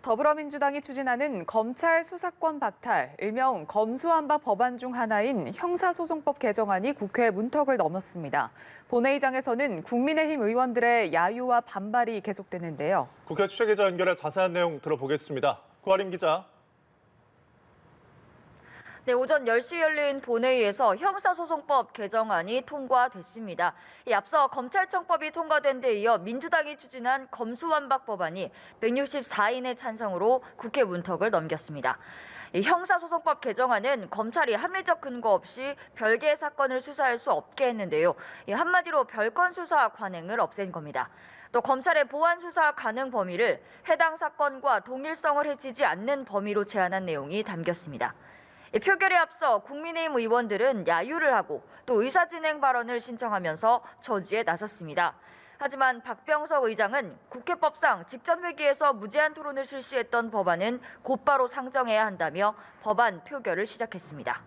더불어민주당이 추진하는 검찰 수사권 박탈, 일명 검수완박 법안 중 하나인 형사소송법 개정안이 국회 문턱을 넘었습니다. 본회의장에서는 국민의힘 의원들의 야유와 반발이 계속되는데요. 국회 취재기자 연결해 자세한 내용 들어보겠습니다. 구하림 기자. 네, 오전 10시 열린 본회의에서 형사소송법 개정안이 통과됐습니다. 앞서 검찰청법이 통과된 데 이어 민주당이 추진한 검수완박 법안이 164인의 찬성으로 국회 문턱을 넘겼습니다. 형사소송법 개정안은 검찰이 합리적 근거 없이 별개의 사건을 수사할 수 없게 했는데요. 한마디로 별건 수사 관행을 없앤 겁니다. 또 검찰의 보완 수사 가능 범위를 해당 사건과 동일성을 해치지 않는 범위로 제한한 내용이 담겼습니다. 표결에 앞서 국민의힘 의원들은 야유를 하고 또 의사진행 발언을 신청하면서 저지에 나섰습니다. 하지만 박병석 의장은 국회법상 직전 회기에서 무제한 토론을 실시했던 법안은 곧바로 상정해야 한다며 법안 표결을 시작했습니다.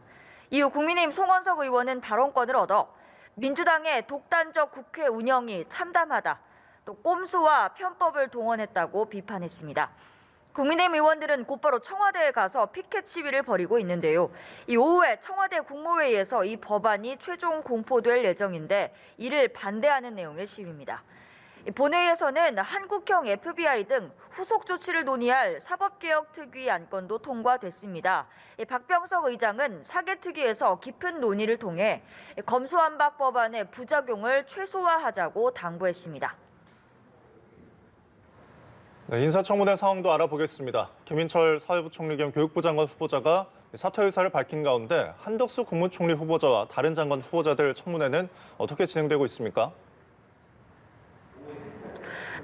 이후 국민의힘 송원석 의원은 발언권을 얻어 민주당의 독단적 국회 운영이 참담하다, 또 꼼수와 편법을 동원했다고 비판했습니다. 국민의힘 의원들은 곧바로 청와대에 가서 피켓 시위를 벌이고 있는데요. 이 오후에 청와대 국무회의에서 이 법안이 최종 공포될 예정인데 이를 반대하는 내용의 시위입니다. 본회의에서는 한국형 FBI 등 후속 조치를 논의할 사법개혁특위 안건도 통과됐습니다. 박병석 의장은 사개특위에서 깊은 논의를 통해 검수완박 법안의 부작용을 최소화하자고 당부했습니다. 네, 인사청문회 상황도 알아보겠습니다. 김인철 사회부 총리 겸 교육부 장관 후보자가 사퇴 의사를 밝힌 가운데 한덕수 국무총리 후보자와 다른 장관 후보자들 청문회는 어떻게 진행되고 있습니까?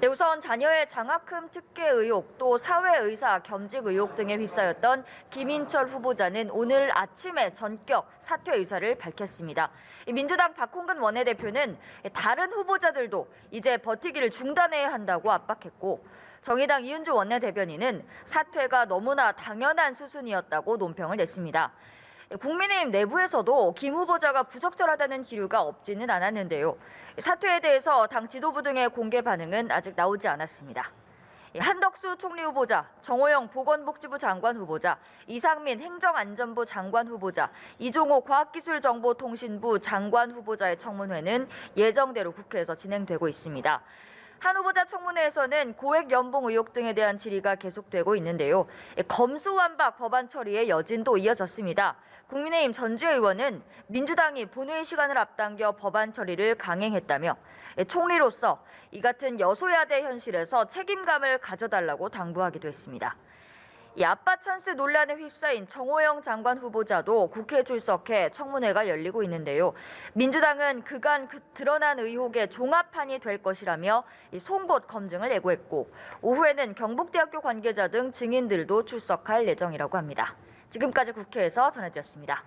네, 우선 자녀의 장학금 특혜 의혹, 또 사회의사 겸직 의혹 등에 휩싸였던 김인철 후보자는 오늘 아침에 전격 사퇴 의사를 밝혔습니다. 민주당 박홍근 원내대표는 다른 후보자들도 이제 버티기를 중단해야 한다고 압박했고, 정의당 이은주 원내대변인은 사퇴가 너무나 당연한 수순이었다고 논평을 냈습니다. 국민의힘 내부에서도 김 후보자가 부적절하다는 기류가 없지는 않았는데요. 사퇴에 대해서 당 지도부 등의 공개 반응은 아직 나오지 않았습니다. 한덕수 총리 후보자, 정호영 보건복지부 장관 후보자, 이상민 행정안전부 장관 후보자, 이종호 과학기술정보통신부 장관 후보자의 청문회는 예정대로 국회에서 진행되고 있습니다. 한 후보자 청문회에서는 고액 연봉 의혹 등에 대한 질의가 계속되고 있는데요. 검수완박 법안 처리의 여진도 이어졌습니다. 국민의힘 전주혜 의원은 민주당이 본회의 시간을 앞당겨 법안 처리를 강행했다며 총리로서 이 같은 여소야대 현실에서 책임감을 가져달라고 당부하기도 했습니다. 이 아빠 찬스 논란에 휩싸인 정호영 장관 후보자도 국회에 출석해 청문회가 열리고 있는데요. 민주당은 그간 드러난 의혹의 종합판이 될 것이라며 송곳 검증을 예고했고, 오후에는 경북대학교 관계자 등 증인들도 출석할 예정이라고 합니다. 지금까지 국회에서 전해드렸습니다.